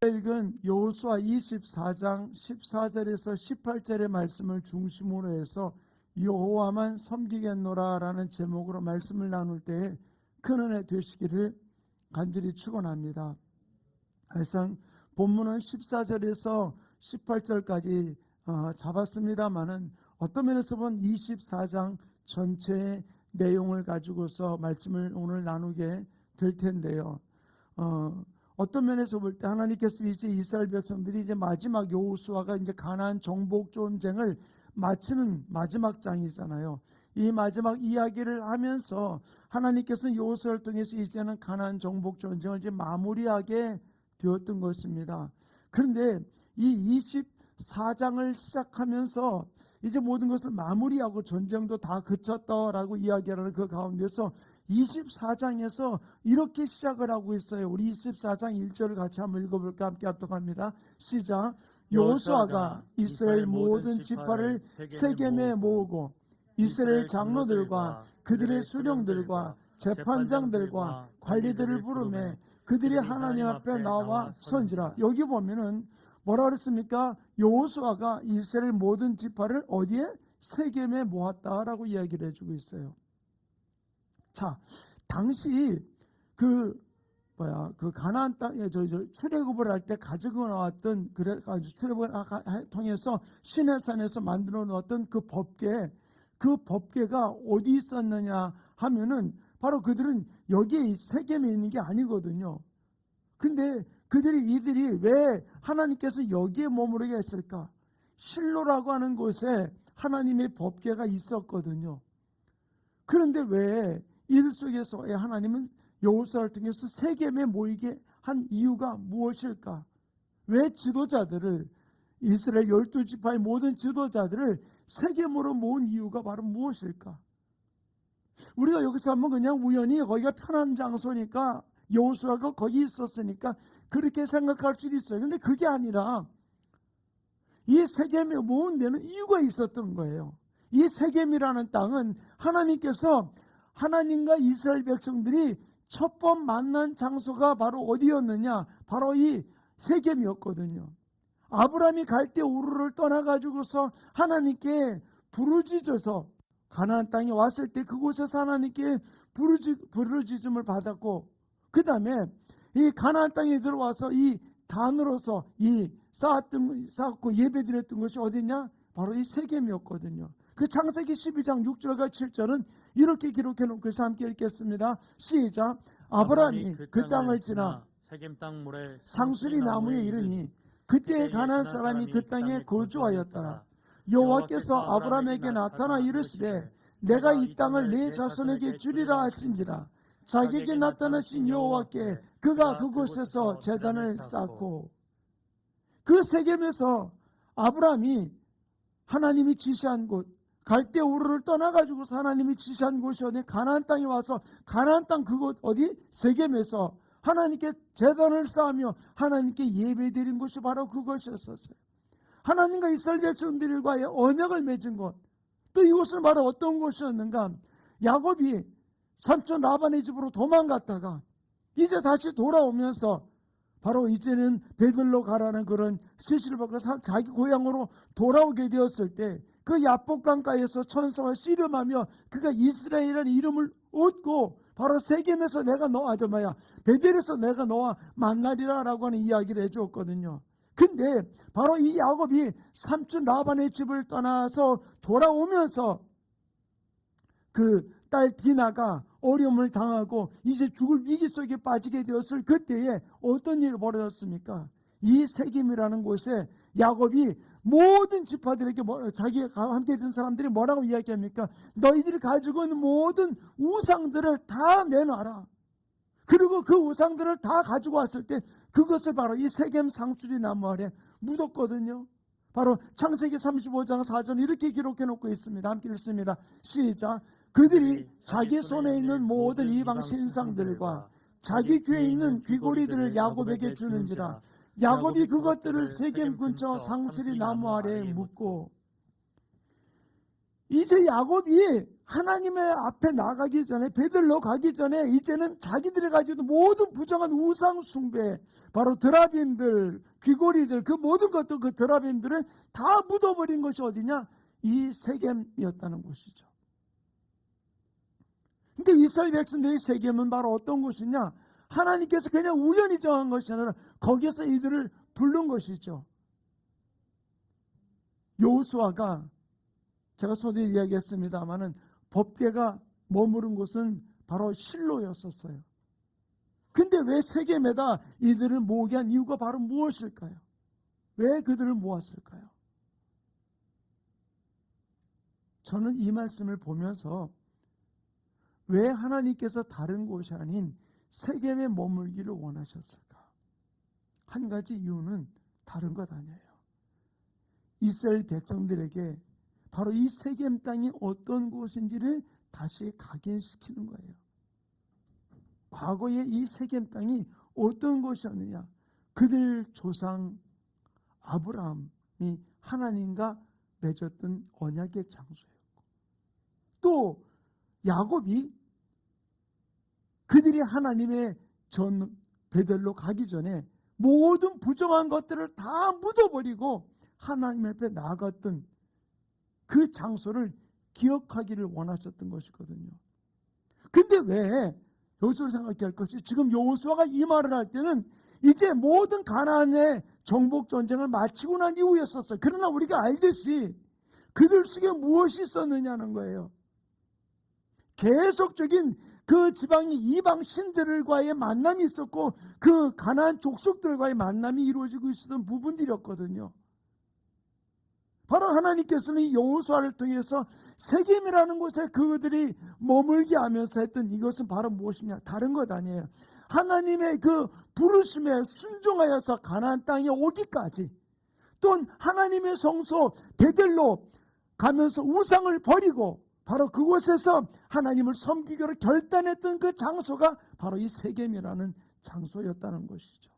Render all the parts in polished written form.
읽은 여호수아 24장 14절에서 18절의 말씀을 중심으로 해서 여호와만 섬기겠노라 라는 제목으로 말씀을 나눌 때에 큰 은혜 되시기를 간절히 축원합니다. 사실상 본문은 14절에서 18절까지 잡았습니다마는 어떤 면에서 보면 24장 전체의 내용을 가지고서 말씀을 오늘 나누게 될 텐데요. 어떤 면에서 볼 때 하나님께서 이제 이스라엘 백성들이 이제 마지막 여호수아가 이제 가나안 정복 전쟁을 마치는 마지막 장이잖아요. 이 마지막 이야기를 하면서 하나님께서는 여호수아를 통해서 이제는 가나안 정복 전쟁을 이제 마무리하게 되었던 것입니다. 그런데 이 24장을 시작하면서 이제 모든 것을 마무리하고 전쟁도 다 그쳤다라고 이야기하는 그 가운데서 24장에서 이렇게 시작을 하고 있어요. 우리 24장 1절을 같이 한번 읽어볼까? 함께 합독합니다. 시작. 여호수아가 이스라엘 모든 지파를 세겜에 모으고 이스라엘 장로들과 그들의 수령들과 재판장들과 관리들을 부르매 그들이 하나님 앞에 나와 선지라. 여기 보면은 뭐라 그랬습니까? 여호수아가 이스라엘 모든 지파를 어디에? 세겜에 모았다라고 이야기를 해주고 있어요. 자, 당시 그 가나안 땅에 출애굽을 할 때 가지고 나왔던 출애굽을 통해서 시내산에서 만들어 놓았던 그 법궤가 어디 있었느냐 하면은 바로 그들은 여기에 세겜에 있는 게 아니거든요. 근데 이들이 왜 하나님께서 여기에 머무르게 했을까? 실로라고 하는 곳에 하나님의 법궤가 있었거든요. 그런데 왜 이들 속에서 하나님은 여호수아를 통해서 세겜에 모이게 한 이유가 무엇일까? 왜 지도자들을 이스라엘 12지파의 모든 지도자들을 세겜으로 모은 이유가 바로 무엇일까? 우리가 여기서 한번 그냥 우연히 거기가 편한 장소니까 여호수아가 거기 있었으니까 그렇게 생각할 수도 있어요. 그런데 그게 아니라 이 세겜에 모은 데는 이유가 있었던 거예요. 이 세겜이라는 땅은 하나님께서 하나님과 이스라엘 백성들이 첫 번 만난 장소가 바로 어디였느냐? 바로 이 세겜이었거든요. 아브라함이 갈대 우르를 떠나가지고서 하나님께 부르짖어서 가나안 땅에 왔을 때 그곳에서 하나님께 부르짖음을 받았고, 그 다음에 이 가나안 땅에 들어와서 이 단으로서 이 쌓았고 예배드렸던 것이 어디냐? 바로 이 세겜이었거든요. 그 창세기 12장 6절과 7절은 이렇게 기록해 놓고 함께 읽겠습니다. 시작. 아브라함이 그 땅을 지나 세겜 땅 모래 상수리 나무에 이르니 그때에 가나안 사람이 그 땅에 거주하였더라. 여호와께서 아브라함에게 나타나 이르시되 내가 이 땅을 네 자손에게 주리라 하신지라. 자기에게 나타나신 여호와께 그가 그곳에서 제단을 쌓고, 그 세겜에서 아브라함이 하나님이 지시한 곳 갈대 우르를 떠나가지고서 하나님이 지시한 곳이 어디? 가나안 땅에 와서 가나안 땅 그곳 어디? 세겜에서 하나님께 제단을 쌓으며 하나님께 예배드린 곳이 바로 그것이었었어요. 하나님과 이스라엘 백성들과의 언약을 맺은 곳. 또 이곳은 바로 어떤 곳이었는가? 야곱이 삼촌 라반의 집으로 도망갔다가 이제 다시 돌아오면서 바로 이제는 베들로 가라는 그런 지시를 받고 자기 고향으로 돌아오게 되었을 때 그 야복강가에서 천사와 씨름하며 그가 이스라엘이라는 이름을 얻고 바로 세겜에서 내가 베델에서 내가 너와 만나리라 라고 하는 이야기를 해주었거든요. 근데 바로 이 야곱이 삼촌 라반의 집을 떠나서 돌아오면서 그 딸 디나가 어려움을 당하고 이제 죽을 위기 속에 빠지게 되었을 그때에 어떤 일이 벌어졌습니까? 이 세겜이라는 곳에 야곱이 모든 지파들에게 자기가 함께 있던 사람들이 뭐라고 이야기합니까? 너희들이 가지고 있는 모든 우상들을 다 내놔라. 그리고 그 우상들을 다 가지고 왔을 때 그것을 바로 이 세겜 상수리 나무 아래 묻었거든요. 바로 창세기 35장 4절 이렇게 기록해 놓고 있습니다. 함께 읽습니다. 시작. 그들이 자기 손에 있는 모든 이방 신상들과 자기 귀에 있는 귀고리들을 야곱에게 주는지라. 야곱이 그것들을 세겜 근처 상수리 나무 아래에 묻고, 이제 야곱이 하나님의 앞에 나가기 전에, 베들로 가기 전에 이제는 자기들이 가지고 모든 부정한 우상 숭배, 바로 드라빔들, 귀고리들, 그 모든 것들, 그 드라빔들을 다 묻어버린 것이 어디냐? 이 세겜이었다는 것이죠. 근데 이스라엘 백성들의 세겜은 바로 어떤 곳이냐? 하나님께서 그냥 우연히 정한 것이 아니라 거기에서 이들을 부른 것이죠. 여호수아가, 제가 서두에 이야기했습니다마는 법궤가 머무른 곳은 바로 실로였었어요. 근데 왜 세겜에다 이들을 모으게 한 이유가 바로 무엇일까요? 왜 그들을 모았을까요? 저는 이 말씀을 보면서 왜 하나님께서 다른 곳이 아닌 세겜에 머물기를 원하셨을까? 한 가지 이유는 다른 것 아니에요. 이스라엘 백성들에게 바로 이 세겜 땅이 어떤 곳인지를 다시 각인시키는 거예요. 과거에 이 세겜 땅이 어떤 곳이었느냐? 그들 조상 아브라함이 하나님과 맺었던 언약의 장소였고, 또 야곱이 그들이 하나님의 전 베들로 가기 전에 모든 부정한 것들을 다 묻어버리고 하나님 앞에 나아갔던 그 장소를 기억하기를 원하셨던 것이거든요. 근데 왜 여호수아를 생각해야 할 것이, 지금 여호수아가 이 말을 할 때는 이제 모든 가나안의 정복 전쟁을 마치고 난 이후였었어요. 그러나 우리가 알듯이 그들 속에 무엇이 있었느냐는 거예요. 계속적인 그 지방의 이방 신들과의 만남이 있었고, 그 가나안 족속들과의 만남이 이루어지고 있었던 부분들이었거든요. 바로 하나님께서는 여호수아를 통해서 세겜이라는 곳에 그들이 머물게 하면서 했던 이것은 바로 무엇이냐? 다른 것 아니에요. 하나님의 그 부르심에 순종하여서 가나안 땅에 오기까지, 또 하나님의 성소 베들로 가면서 우상을 버리고 바로 그곳에서 하나님을 섬기기로 결단했던 그 장소가 바로 이 세겜이라는 장소였다는 것이죠.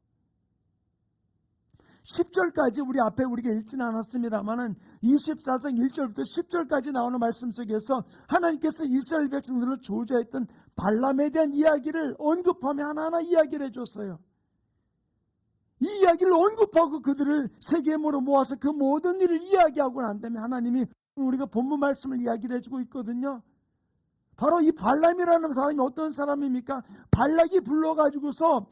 10절까지 우리 앞에 우리가 읽지는 않았습니다만은 24장 1절부터 10절까지 나오는 말씀 속에서 하나님께서 이스라엘 백성들을 저주했던 발람에 대한 이야기를 언급하며 하나하나 이야기를 해줬어요. 이 이야기를 언급하고 그들을 세겜으로 모아서 그 모든 일을 이야기하고 난 다음에 하나님이 우리가 본문 말씀을 이야기를 해주고 있거든요. 바로 이 발람이라는 사람이 어떤 사람입니까? 발락이 불러가지고서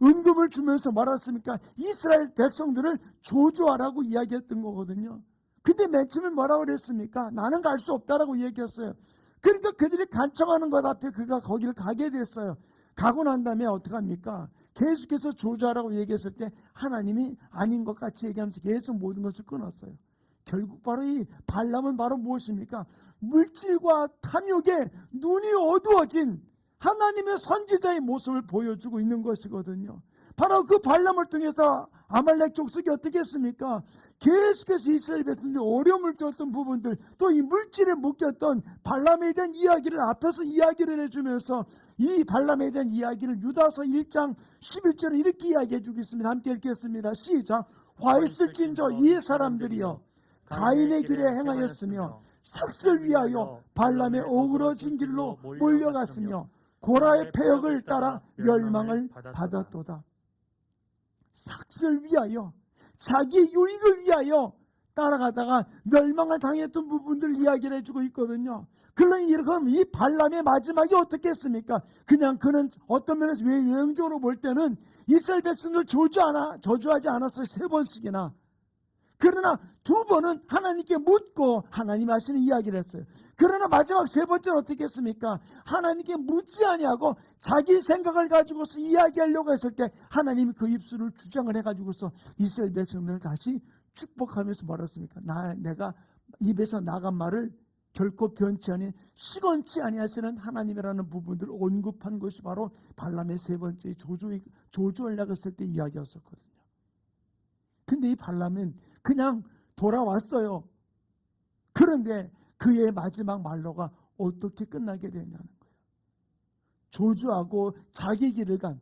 은금을 주면서 말했습니까? 이스라엘 백성들을 저주하라고 이야기했던 거거든요. 근데 맨 처음에 뭐라고 그랬습니까? 나는 갈 수 없다라고 얘기했어요. 그러니까 그들이 간청하는 것 앞에 그가 거기를 가게 됐어요. 가고 난 다음에 어떡합니까? 계속해서 저주하라고 얘기했을 때 하나님이 아닌 것 같이 얘기하면서 계속 모든 것을 끊었어요. 결국 바로 이 발람은 바로 무엇입니까? 물질과 탐욕에 눈이 어두워진 하나님의 선지자의 모습을 보여주고 있는 것이거든요. 바로 그 발람을 통해서 아말렉 족속이 어떻게 했습니까? 계속해서 이스라엘 백성들이 어려움을 줬던 부분들, 또 이 물질에 묶였던 발람에 대한 이야기를 앞에서 이야기를 해주면서 이 발람에 대한 이야기를 유다서 1장 11절에 이렇게 이야기해 주고 있습니다. 함께 읽겠습니다. 시작. 화 있을진저 이 사람들이여 가인의 길에 행하였으며 삭슬 위하여 발람의 어그러진 길로 몰려갔으며 고라의 패역을 따라 멸망을 받았도다. 삭슬 위하여, 자기의 유익을 위하여 따라가다가 멸망을 당했던 부분들 이야기를 해주고 있거든요. 그러면 이 발람의 마지막이 어떻게 했습니까? 그냥 그는 어떤 면에서 외형적으로 볼 때는 이스라엘 백성을 저주하지 않았어요. 3번씩이나. 그러나 2번은 하나님께 묻고 하나님 하시는 이야기를 했어요. 그러나 마지막 3번째는 어떻게 했습니까? 하나님께 묻지 아니하고 자기 생각을 가지고서 이야기하려고 했을 때 하나님이 그 입술을 주장을 해가지고서 이스라엘 백성들을 다시 축복하면서 말했습니까? 내가 입에서 나간 말을 결코 변치 아니 시건치 아니하시는 하나님이라는 부분들을 언급한 것이 바로 발람의 3번째 조주하려고 했을 때 이야기였었거든요. 근데 이 발람은 그냥 돌아왔어요. 그런데 그의 마지막 말로가 어떻게 끝나게 되냐는 거예요. 조주하고 자기 길을 간,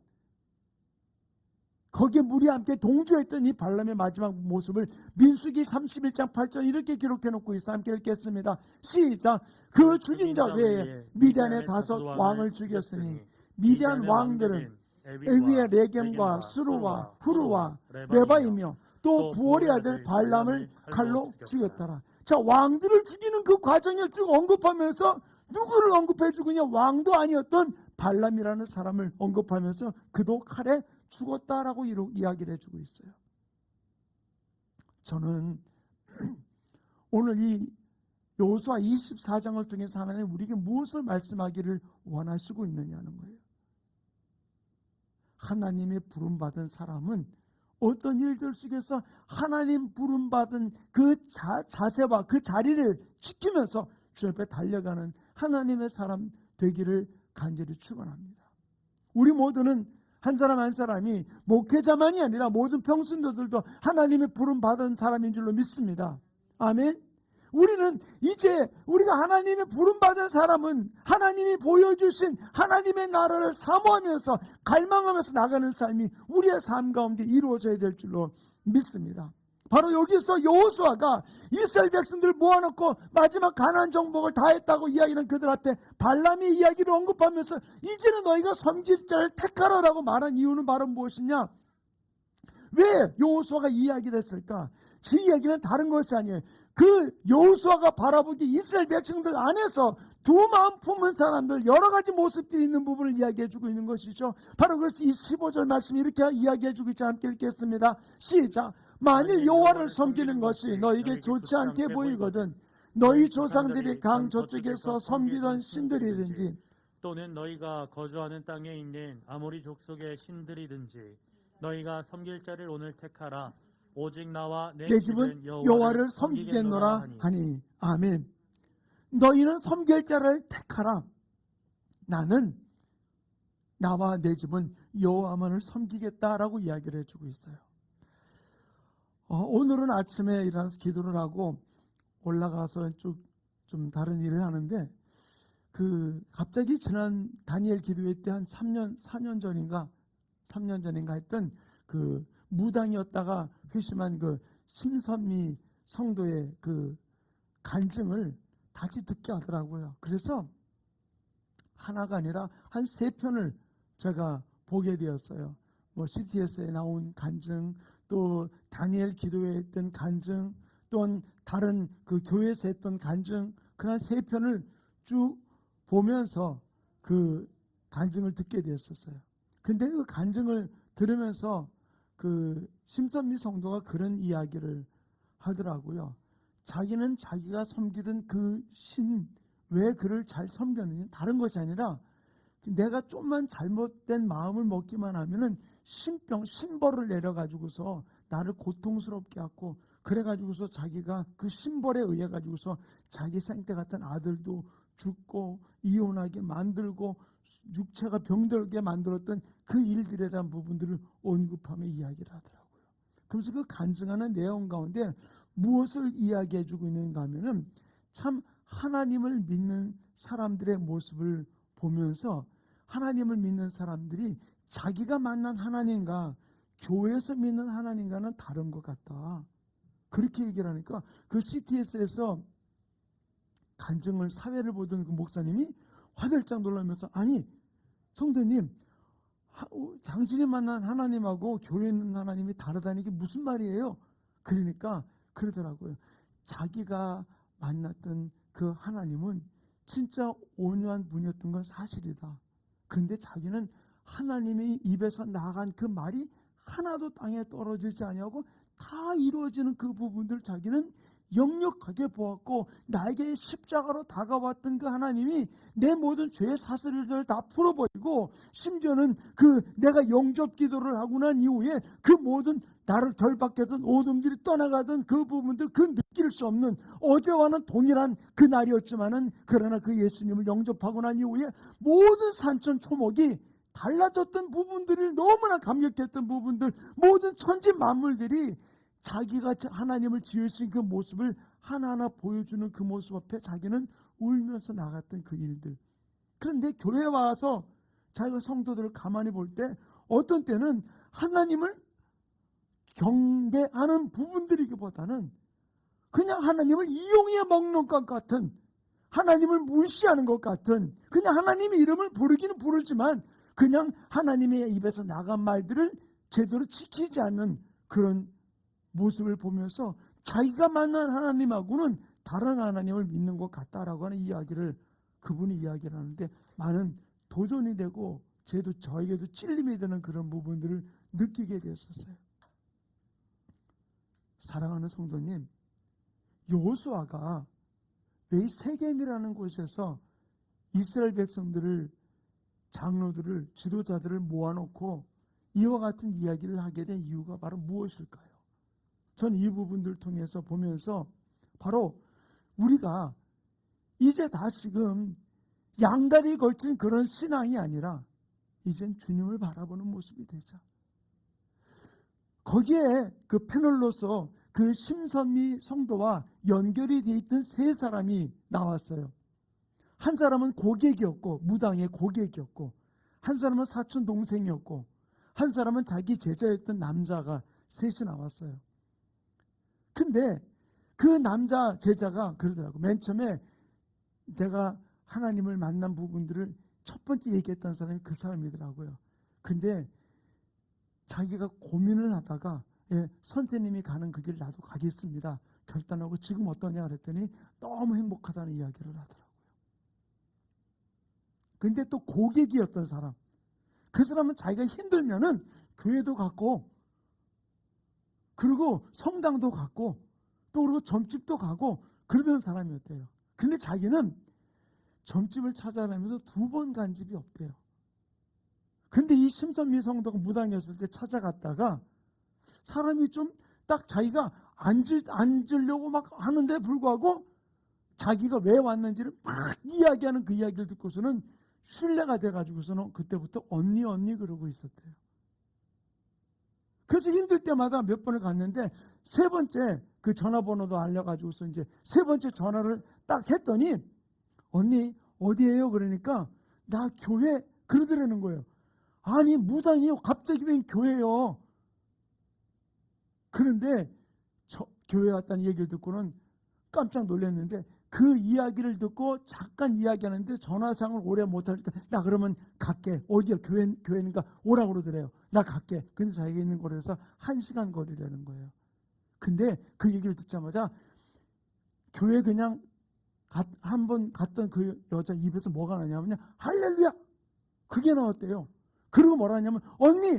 거기에 물이 함께 동조했던 이 발람의 마지막 모습을 민수기 31장 8절 이렇게 기록해 놓고 있어. 함께 읽겠습니다. 시작. 그 죽인 자 외에 미디안의 5 왕을 죽였으니 미디안 왕들은 에위의 레겜과 스루와 후루와 레바이며 또 부올의 아들 발람을 칼로 죽였더라. 자, 왕들을 죽이는 그 과정을 쭉 언급하면서 누구를 언급해 주느냐? 왕도 아니었던 발람이라는 사람을 언급하면서 그도 칼에 죽었다라고 이야기를 해주고 있어요. 저는 오늘 이 여호수아 24장을 통해서 하나님 우리에게 무엇을 말씀하기를 원하시고 있느냐는 거예요. 하나님의 부름받은 사람은 어떤 일들 속에서 하나님 부름받은 그 자세와 그 자리를 지키면서 주 앞에 달려가는 하나님의 사람 되기를 간절히 축원합니다. 우리 모두는 한 사람 한 사람이 목회자만이 아니라 모든 평신도들도 하나님의 부름받은 사람인 줄로 믿습니다. 아멘. 우리는 이제 우리가 하나님의 부름받은 사람은 하나님이 보여주신 하나님의 나라를 사모하면서 갈망하면서 나가는 삶이 우리의 삶 가운데 이루어져야 될 줄로 믿습니다. 바로 여기서 여호수아가 이스라엘 백성들을 모아놓고 마지막 가나안 정복을 다 했다고 이야기하는 그들 앞에 발람의 이야기를 언급하면서 이제는 너희가 섬길 자를 택하라라고 말한 이유는 바로 무엇이냐? 왜 여호수아가 이 이야기를 했을까? 그 이야기는 다른 것이 아니에요. 그 여호수아가 바라보기 이스라엘 백성들 안에서 두 마음 품은 사람들 여러 가지 모습들이 있는 부분을 이야기해주고 있는 것이죠. 바로 그래서 이 15절 말씀이 이렇게 이야기해주고 있지. 함께 읽겠습니다. 시작. 만일 여호와를 섬기는 것이 너에게 좋지 않게 보이거든 너희 조상들이 강 저쪽에서 섬기던 신들이든지 또는 너희가 거주하는 땅에 있는 아모리 족속의 신들이든지 너희가 섬길 자를 오늘 택하라. 오직 나와 내 집은 여호와를 섬기겠노라 하니. 아멘. 너희는 섬길 자를 택하라. 나는 나와 내 집은 여호와만을 섬기겠다라고 이야기를 해주고 있어요. 오늘은 아침에 일어나서 기도를 하고 올라가서 좀 다른 일을 하는데 갑자기 지난 다니엘 기도회 때 한 4년 전인가 했던 무당이었다가 회심한 심선미 성도의 간증을 다시 듣게 하더라고요. 그래서 하나가 아니라 한 3편을 제가 보게 되었어요. CTS에 나온 간증, 또 다니엘 기도회에 했던 간증, 또는 다른 교회에서 했던 간증, 그런 3편을 쭉 보면서 그 간증을 듣게 되었었어요. 그런데 그 간증을 들으면서 심선미 성도가 그런 이야기를 하더라고요. 자기는 자기가 섬기던 그 신, 왜 그를 잘 섬겼느냐? 다른 것이 아니라 내가 좀만 잘못된 마음을 먹기만 하면은 신벌을 내려가지고서 나를 고통스럽게 하고, 그래가지고서 자기가 그 신벌에 의해 가지고서 자기 생태 같은 아들도 죽고 이혼하게 만들고 육체가 병들게 만들었던 그 일들에 대한 부분들을 언급하며 이야기를 하더라고요. 그래서 그 간증하는 내용 가운데 무엇을 이야기해주고 있는가 하면은 참 하나님을 믿는 사람들의 모습을 보면서 하나님을 믿는 사람들이 자기가 만난 하나님과 교회에서 믿는 하나님과는 다른 것 같다. 그렇게 얘기를 하니까 그 CTS에서 간증을 사회를 보던 그 목사님이 화들짝 놀라면서, 아니 성도님, 당신이 만난 하나님하고 교회에 있는 하나님이 다르다는 게 무슨 말이에요? 그러니까 그러더라고요. 자기가 만났던 그 하나님은 진짜 온유한 분이었던 건 사실이다. 그런데 자기는 하나님의 입에서 나간 그 말이 하나도 땅에 떨어지지 아니하고 다 이루어지는 그 부분들 자기는 역력하게 보았고, 나에게 십자가로 다가왔던 그 하나님이 내 모든 죄의 사슬을 다 풀어버리고, 심지어는 내가 영접 기도를 하고 난 이후에 그 모든 나를 결박했던 어둠들이 떠나가던 그 부분들, 느낄 수 없는 어제와는 동일한 그 날이었지만은, 그러나 그 예수님을 영접하고 난 이후에 모든 산천 초목이 달라졌던 부분들을, 너무나 감격했던 부분들, 모든 천지 만물들이 자기가 하나님을 지으신 그 모습을 하나하나 보여주는 그 모습 앞에 자기는 울면서 나갔던 그 일들. 그런데 교회에 와서 자기가 성도들을 가만히 볼 때 어떤 때는 하나님을 경배하는 부분들이기보다는 그냥 하나님을 이용해 먹는 것 같은, 하나님을 무시하는 것 같은, 그냥 하나님의 이름을 부르기는 부르지만 그냥 하나님의 입에서 나간 말들을 제대로 지키지 않는 그런 모습을 보면서 자기가 만난 하나님하고는 다른 하나님을 믿는 것 같다라고 하는 이야기를 그분이 이야기를 하는데, 많은 도전이 되고 저에게도 찔림이 되는 그런 부분들을 느끼게 되었었어요. 사랑하는 성도님, 여호수아가 왜 이 세겜이라는 곳에서 이스라엘 백성들을, 장로들을, 지도자들을 모아놓고 이와 같은 이야기를 하게 된 이유가 바로 무엇일까요? 전 이 부분들을 통해서 보면서 바로 우리가 이제 다시금 양다리 걸친 그런 신앙이 아니라 이젠 주님을 바라보는 모습이 되자. 거기에 그 패널로서 그 심선미 성도와 연결이 되어 있던 세 사람이 나왔어요. 한 사람은 고객이었고, 무당의 고객이었고, 한 사람은 사촌 동생이었고, 한 사람은 자기 제자였던 남자가 셋이 나왔어요. 근데 그 남자 제자가 그러더라고. 맨 처음에 내가 하나님을 만난 부분들을 첫 번째 얘기했던 사람이 그 사람이더라고요. 근데 자기가 고민을 하다가 선생님이 가는 그 길 나도 가겠습니다 결단하고 지금 어떠냐 그랬더니 너무 행복하다는 이야기를 하더라고요. 근데 또 고객이었던 사람, 그 사람은 자기가 힘들면은 교회도 갔고, 그리고 성당도 갔고, 또 그리고 점집도 가고 그러던 사람이었대요. 근데 자기는 점집을 찾아다니면서 2번 간 집이 없대요. 근데 이 심선미 성도가 무당이었을 때 찾아갔다가 사람이 좀 딱 자기가 앉으려고 막 하는데 불구하고 자기가 왜 왔는지를 막 이야기하는 그 이야기를 듣고서는 신뢰가 돼가지고서는 그때부터 언니 그러고 있었대요. 그래서 힘들 때마다 몇 번을 갔는데 세 번째 그 전화번호도 알려가지고서 이제 세 번째 전화를 딱 했더니 언니 어디에요? 그러니까 나 교회 그러더라는 거예요. 아니 무당이요? 갑자기 웬 교회요? 그런데 교회 왔다는 얘기를 듣고는 깜짝 놀랐는데 그 이야기를 듣고 잠깐 이야기하는데 전화상을 오래 못하니까 나 그러면 갈게. 어디야? 교회니까 오라고 그러더래요. 나 갈게. 근데 자기가 있는 거리에서 1시간 거리라는 거예요. 근데 그 얘기를 듣자마자 교회 그냥 한번 갔던 그 여자 입에서 뭐가 나냐면 할렐루야! 그게 나왔대요. 그리고 뭐라 하냐면 언니!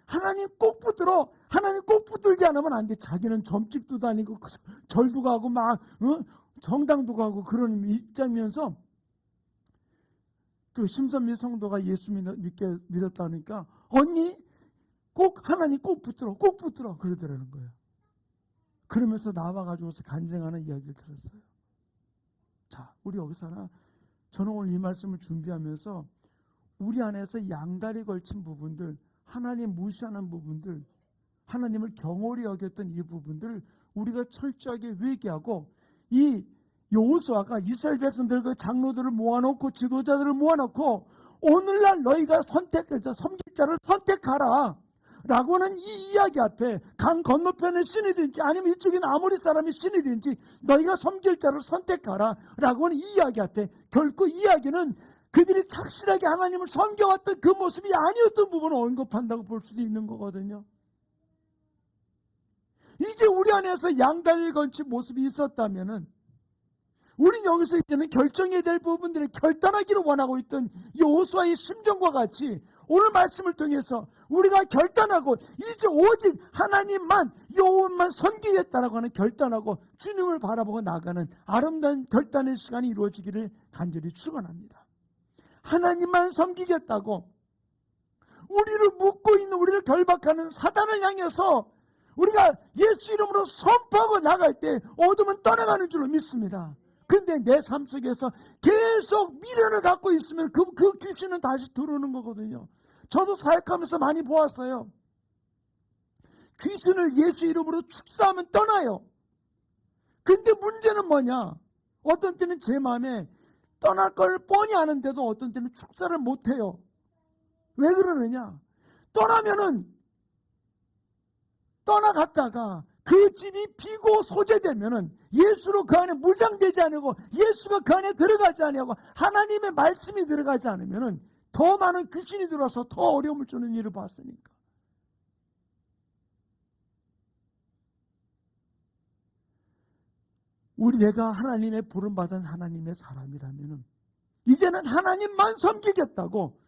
하나님 꼭 붙들어! 하나님 꼭 붙들지 않으면 안 돼. 자기는 점집도 다니고 절도 가고 막 정당도 가고 그런 입장이면서 그 심선미 성도가 예수 믿었다니까 언니 꼭 하나님 꼭 붙들어 그러더라는 거예요. 그러면서 나와가지고서 간증하는 이야기를 들었어요. 자, 우리 여기서 하나, 저는 오늘 이 말씀을 준비하면서 우리 안에서 양다리 걸친 부분들, 하나님 무시하는 부분들, 하나님을 경홀히 여겼던 이 부분들을 우리가 철저하게 회개하고, 이 여호수아가 이스라엘 백성들 그 장로들을 모아놓고 지도자들을 모아놓고 오늘날 너희가 섬길 자를 선택하라 라고는 이 이야기 앞에 강 건너편의 신이든지 아니면 이쪽에 아무리 사람이 신이든지 너희가 섬길 자를 선택하라 라고는 이 이야기 앞에 결코 이야기는 그들이 착실하게 하나님을 섬겨왔던 그 모습이 아니었던 부분을 언급한다고 볼 수도 있는 거거든요. 이제 우리 안에서 양다리를 걸친 모습이 있었다면은 우리는 여기서 이제는 결정해야 될 부분들을 결단하기를 원하고 있던 여호수아의 심정과 같이 오늘 말씀을 통해서 우리가 결단하고 이제 오직 하나님만 여호와만 섬기겠다라고 하는 결단하고 주님을 바라보고 나가는 아름다운 결단의 시간이 이루어지기를 간절히 축원합니다. 하나님만 섬기겠다고 우리를 묶고 있는, 우리를 결박하는 사단을 향해서 우리가 예수 이름으로 선포하고 나갈 때 어둠은 떠나가는 줄로 믿습니다. 근데 내 삶 속에서 계속 미련을 갖고 있으면 그 귀신은 다시 들어오는 거거든요. 저도 사역하면서 많이 보았어요. 귀신을 예수 이름으로 축사하면 떠나요. 근데 문제는 뭐냐? 어떤 때는 제 마음에 떠날 걸 뻔히 아는데도 어떤 때는 축사를 못해요. 왜 그러느냐? 떠나면은 떠나갔다가 그 집이 비고 소재되면은 예수로 그 안에 무장되지 않고 예수가 그 안에 들어가지 않고 하나님의 말씀이 들어가지 않으면은 더 많은 귀신이 들어와서 더 어려움을 주는 일을 봤으니까. 내가 하나님의 부름받은 하나님의 사람이라면은 이제는 하나님만 섬기겠다고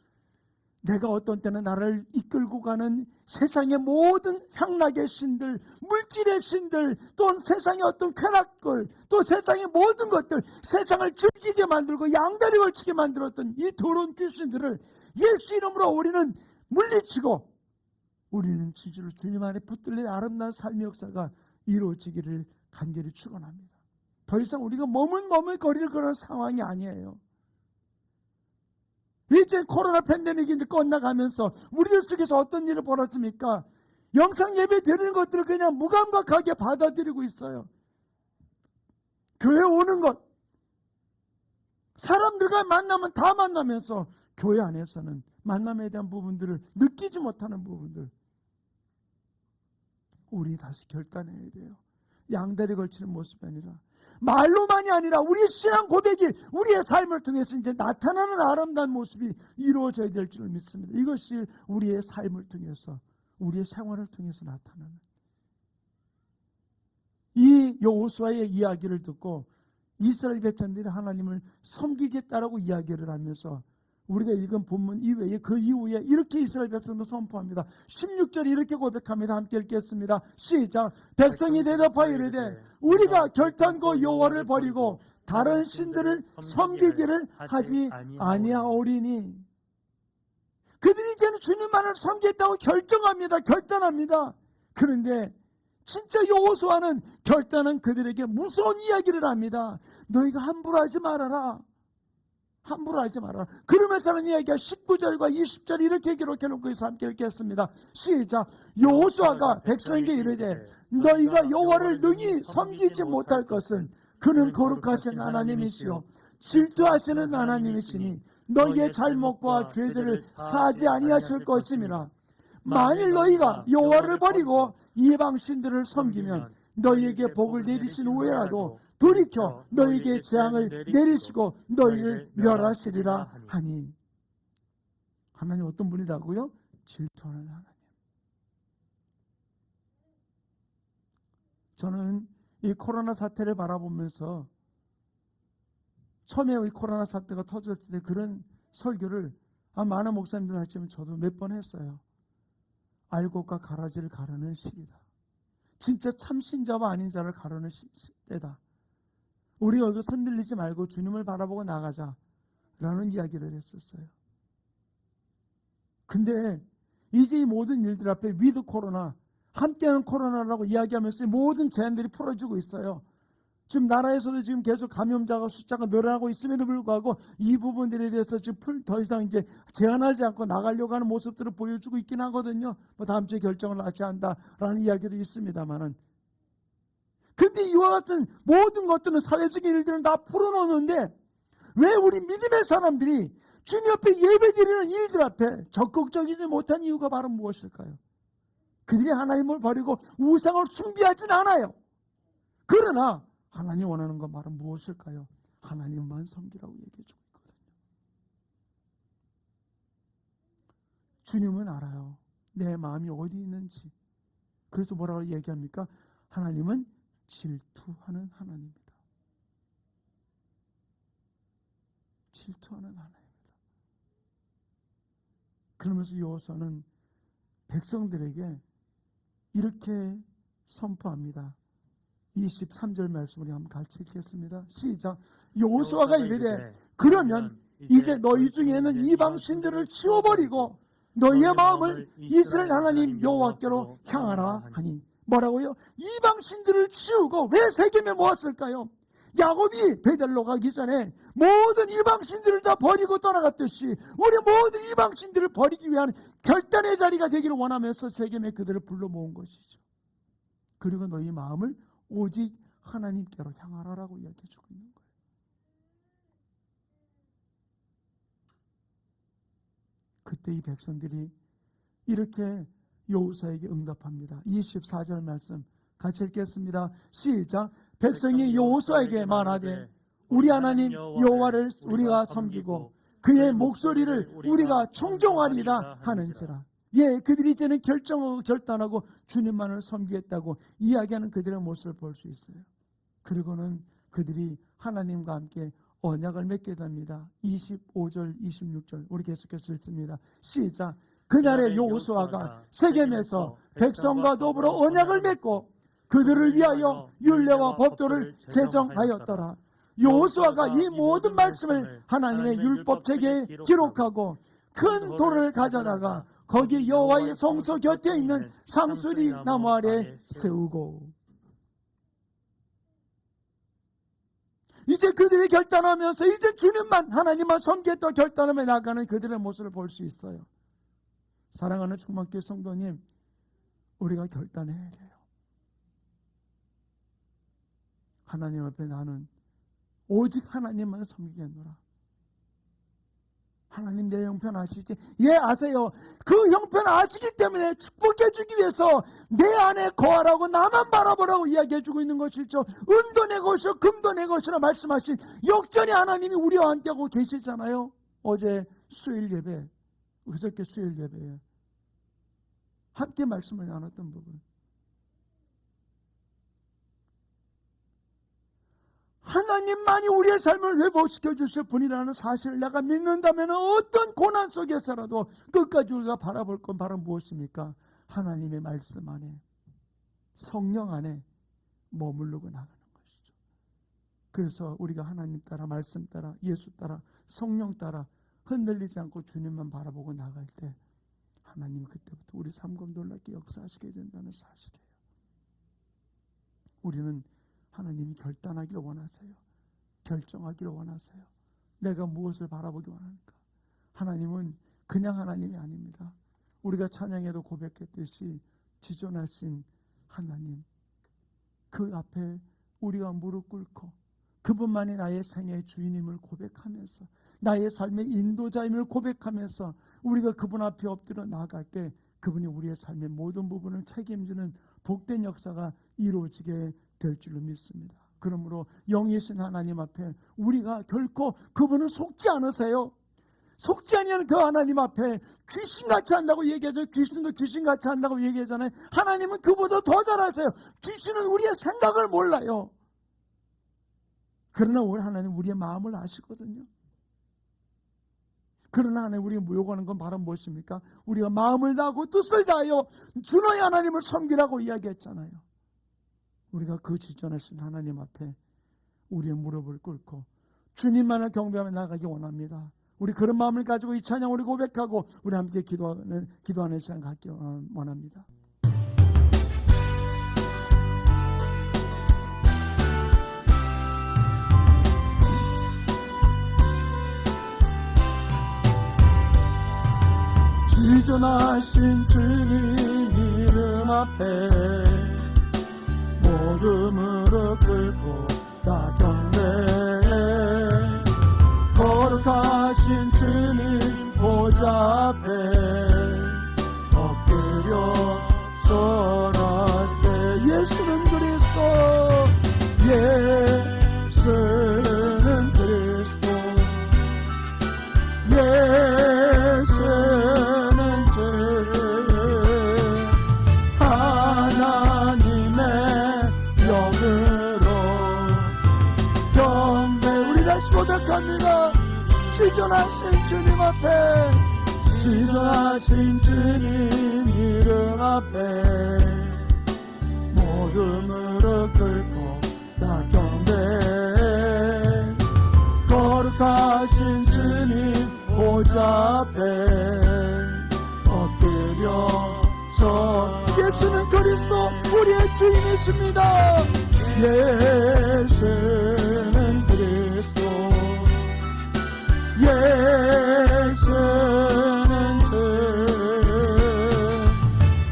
내가 어떤 때는 나를 이끌고 가는 세상의 모든 향락의 신들, 물질의 신들, 또 세상의 어떤 쾌락들, 또 세상의 모든 것들, 세상을 즐기게 만들고 양다리 걸치게 만들었던 이 더러운 귀신들을 예수 이름으로 우리는 물리치고 우리는 진실로 주님 안에 붙들린 아름다운 삶의 역사가 이루어지기를 간절히 축원합니다. 더 이상 우리가 머뭇거릴 그런 상황이 아니에요. 이제 코로나 팬데믹이 이제 끝나가면서 우리들 속에서 어떤 일을 벌어집니까? 영상 예배 드리는 것들을 그냥 무감각하게 받아들이고 있어요. 교회 오는 것, 사람들과 만나면 다 만나면서 교회 안에서는 만남에 대한 부분들을 느끼지 못하는 부분들, 우리 다시 결단해야 돼요. 양다리 걸치는 모습이 아니라 말로만이 아니라 우리의 신앙 고백이 우리의 삶을 통해서 이제 나타나는 아름다운 모습이 이루어져야 될 줄 믿습니다. 이것이 우리의 삶을 통해서, 우리의 생활을 통해서 나타나는. 이 여호수아의 이야기를 듣고 이스라엘 백성들이 하나님을 섬기겠다라고 이야기를 하면서 우리가 읽은 본문 이외에 그 이후에 이렇게 이스라엘 백성도 선포합니다. 16절에 이렇게 고백합니다. 함께 읽겠습니다. 시작. 백성이 대답하여 이르되 우리가 결단코 여호와를 버리고 다른 신들을 섬기기를 하지 아니하오리니. 그들이 이제는 주님만을 섬기겠다고 결정합니다. 결단합니다. 그런데 진짜 여호수아는 결단한 그들에게 무서운 이야기를 합니다. 너희가 함부로 하지 말아라. 함부로 하지 말아라. 그러면서 하는 이야기가 19절과 20절 이렇게 기록해놓고 있어. 함께 읽겠습니다. 시작. 여호수아가 백성에게 이르되 너희가 여호와를 능히 섬기지 못할 것은 그는 거룩하신 하나님이시요 질투하시는 하나님이시니 너희의 잘못과 죄들을 사하지 아니하실 것임이라. 만일 너희가 여호와를 버리고 이방 신들을 섬기면 너희에게 복을 내리신 후에라도 돌이켜 너희에게 재앙을 내리시고 너희를 멸하시리라 하니. 하나님 어떤 분이라고요? 질투하는 하나님. 저는 이 코로나 사태를 바라보면서 처음에 이 코로나 사태가 터졌을 때 그런 설교를 많은 목사님들 하시면 저도 몇 번 했어요. 알곡과 가라지를 가르는 시기다. 진짜 참신자와 아닌 자를 가르는 때다. 우리 여기 흔들리지 말고 주님을 바라보고 나가자 라는 이야기를 했었어요. 근데 이제 이 모든 일들 앞에 위드 코로나, 함께하는 코로나라고 이야기하면서 모든 제한들이 풀어지고 있어요. 지금 나라에서도 지금 계속 감염자가 숫자가 늘어나고 있음에도 불구하고 이 부분들에 대해서 지금 더 이상 이제 제한하지 않고 나가려고 하는 모습들을 보여주고 있긴 하거든요. 뭐 다음 주에 결정을 하지 한다라는 이야기도 있습니다만은. 근데 이와 같은 모든 것들은 사회적인 일들은 다 풀어놓는데 왜 우리 믿음의 사람들이 주님 앞에 예배드리는 일들 앞에 적극적이지 못한 이유가 바로 무엇일까요? 그들이 하나님을 버리고 우상을 숭배하진 않아요. 그러나 하나님 원하는 건 바로 무엇일까요? 하나님만 섬기라고 얘기해주고 있거든요. 주님은 알아요. 내 마음이 어디 있는지. 그래서 뭐라고 얘기합니까? 하나님은 질투하는 하나님이다. 질투하는 하나님이다. 그러면서 여호수아는 백성들에게 이렇게 선포합니다. 23절 말씀을 한번 같이 읽겠습니다. 시작. 여호수아가 이르되 그러면 이제 너희 중에는 이방 신들을 치워버리고 너희의 마음을 이스라엘 하나님 여호와께로 향하라 하니. 뭐라고요? 이방 신들을 치우고 왜 세겜에 모았을까요? 야곱이 베델로 가기 전에 모든 이방 신들을 다 버리고 떠나갔듯이 우리 모든 이방 신들을 버리기 위한 결단의 자리가 되기를 원하면서 세겜에 그들을 불러 모은 것이죠. 그리고 너희 마음을 오직 하나님께로 향하라라고 이야기해주고 있는 거예요. 그때 이 백성들이 이렇게 여호수아에게 응답합니다. 24절 말씀 같이 읽겠습니다. 시작. 백성이 여호수아에게 말하되 우리 하나님 여호와를 우리가 섬기고 그의 목소리를 우리가 청종하리라 하는지라. 예, 그들이 이제는 결정하고 결단하고 주님만을 섬기겠다고 이야기하는 그들의 모습을 볼 수 있어요. 그리고는 그들이 하나님과 함께 언약을 맺게 됩니다. 25절 26절 우리 계속해서 읽습니다. 시작. 그날에 여호수아가 세겜에서 백성과 더불어 언약을 맺고 그들을 위하여 율례와 법도를 제정하였더라. 여호수아가 이 모든 말씀을 하나님의 율법책에 기록하고 큰 돌을 가져다가 거기 여호와의 성소 곁에 있는 상수리 나무 아래 세우고, 이제 그들이 결단하면서 이제 주님만 하나님만 섬기겠다 결단하며 나가는 그들의 모습을 볼 수 있어요. 사랑하는 충만교회 성도님, 우리가 결단해야 돼요. 하나님 앞에 나는 오직 하나님만 섬기겠노라. 하나님 내 형편 아시지? 예, 아세요. 그 형편 아시기 때문에 축복해 주기 위해서 내 안에 거하라고 나만 바라보라고 이야기해 주고 있는 것이죠. 은도 내 것이요 금도 내 것이라 말씀하신 역전히 하나님이 우리와 함께하고 계시잖아요. 어제 수요일 예배, 그저께 수요일 예배에 함께 말씀을 나눴던 부분, 하나님만이 우리의 삶을 회복시켜 주실 분이라는 사실을 내가 믿는다면 어떤 고난 속에서라도 끝까지 우리가 바라볼 건 바로 무엇입니까? 하나님의 말씀 안에, 성령 안에 머무르고 나가는 것이죠. 그래서 우리가 하나님 따라, 말씀 따라, 예수 따라, 성령 따라 흔들리지 않고 주님만 바라보고 나갈 때 하나님 그때부터 우리 삶과 놀랍게 역사하시게 된다는 사실이에요. 우리는 하나님이 결단하기를 원하세요. 결정하기를 원하세요. 내가 무엇을 바라보기 원하니까. 하나님은 그냥 하나님이 아닙니다. 우리가 찬양에도 고백했듯이 지존하신 하나님, 그 앞에 우리가 무릎 꿇고 그분만이 나의 생애의 주인임을 고백하면서, 나의 삶의 인도자임을 고백하면서 우리가 그분 앞에 엎드려 나아갈 때 그분이 우리의 삶의 모든 부분을 책임지는 복된 역사가 이루어지게 될 줄로 믿습니다. 그러므로 영이신 하나님 앞에 우리가 결코 그분은 속지 않으세요. 속지 아니하는 그 하나님 앞에 귀신같이 한다고 얘기하죠. 귀신도 귀신같이 한다고 얘기하잖아요. 하나님은 그보다 더 잘하세요. 귀신은 우리의 생각을 몰라요. 그러나 우리 하나님 우리의 마음을 아시거든요. 그러나 하나님 우리가 요구하는 건 바로 무엇입니까? 우리가 마음을 다하고 뜻을 다하여 주 너의 하나님을 섬기라고 이야기했잖아요. 우리가 그 지존하신 하나님 앞에 우리의 무릎을 꿇고 주님만을 경배하며 나가기 원합니다. 우리 그런 마음을 가지고 이 찬양 우리 고백하고 우리 함께 기도하는 시간 갖기 원합니다. 지존하신 주님 이름 앞에 모두 무릎 꿇고 다 경배해. 거룩하신 주님 보좌 앞에 엎드려 절하세. 예수는 그리스도, 예수는 그리스도, 예수는 주 하나님의 영으로 경배. 우리 다시 고백합니다. 지존하신 주님 앞에, 지존하신 주님 이름 앞에 모두 무릎 꿇고 다 경배. 거룩하신 주님 보좌 앞에 엎드려 예수는 그리스도 우리의 주인이십니다. 예수는 그리스도, 예수는 주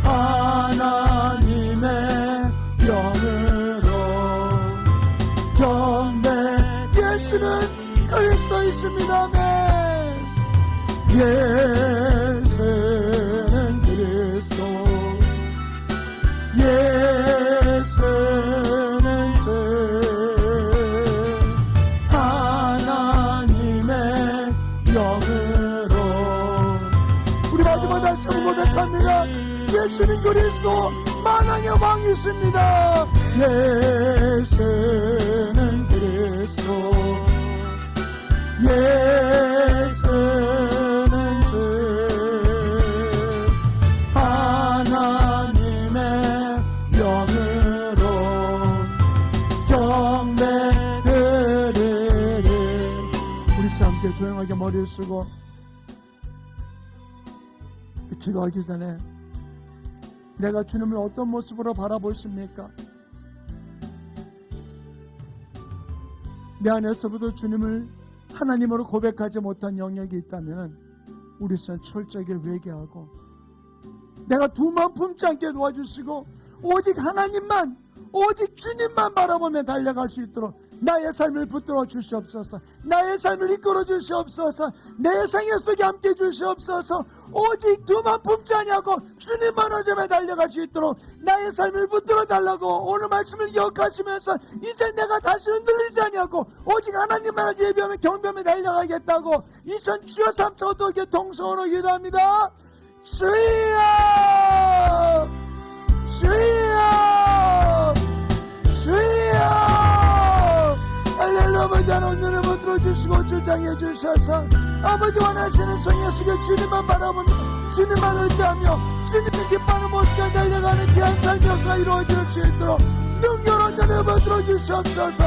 하나님의 영으로 경배. 예수는 그리스도이십니다. 아멘. 예수는 그리스도, 되시는 그리스도 만왕의 왕이십니다. 예수는 그리스도, 예수는 주 하나님의 영으로 경배드리리. 우리 함께 조용하게 머리를 쓰고 기도하기 전에 내가 주님을 어떤 모습으로 바라보십니까? 내 안에서부터 주님을 하나님으로 고백하지 못한 영역이 있다면 우리 선 철저하게 회개하고 내가 두만 품지 않게 도와주시고 오직 하나님만, 오직 주님만 바라보며 달려갈 수 있도록 나의 삶을 붙들어 주시옵소서. 나의 삶을 이끌어 주시옵소서. 내 생애 속에 함께 주시옵소서. 오직 두만 품지 아니하고 주님만 오점에 달려갈 수 있도록 나의 삶을 붙들어 달라고 오늘 말씀을 기억하시면서 이제 내가 다시는 늘리지 아니하고 오직 하나님만 예배하며 경배하며 달려가겠다고 2000 주여 삼차 어떻게 동성으로 기도합니다. 주여, 주여, 주여. 할렐루야. 아버지 하나님 눈을 붙들어 주시고 주장해 주셔서 아버지 원하시는 성의 속에 주님만 바라보며 주님만 의지하며 주님이 기뻐하는 모습에 달려가는 귀한 삶이 역사 이루어질 수 있도록 능력으로 눈을 붙들어 주시옵소서.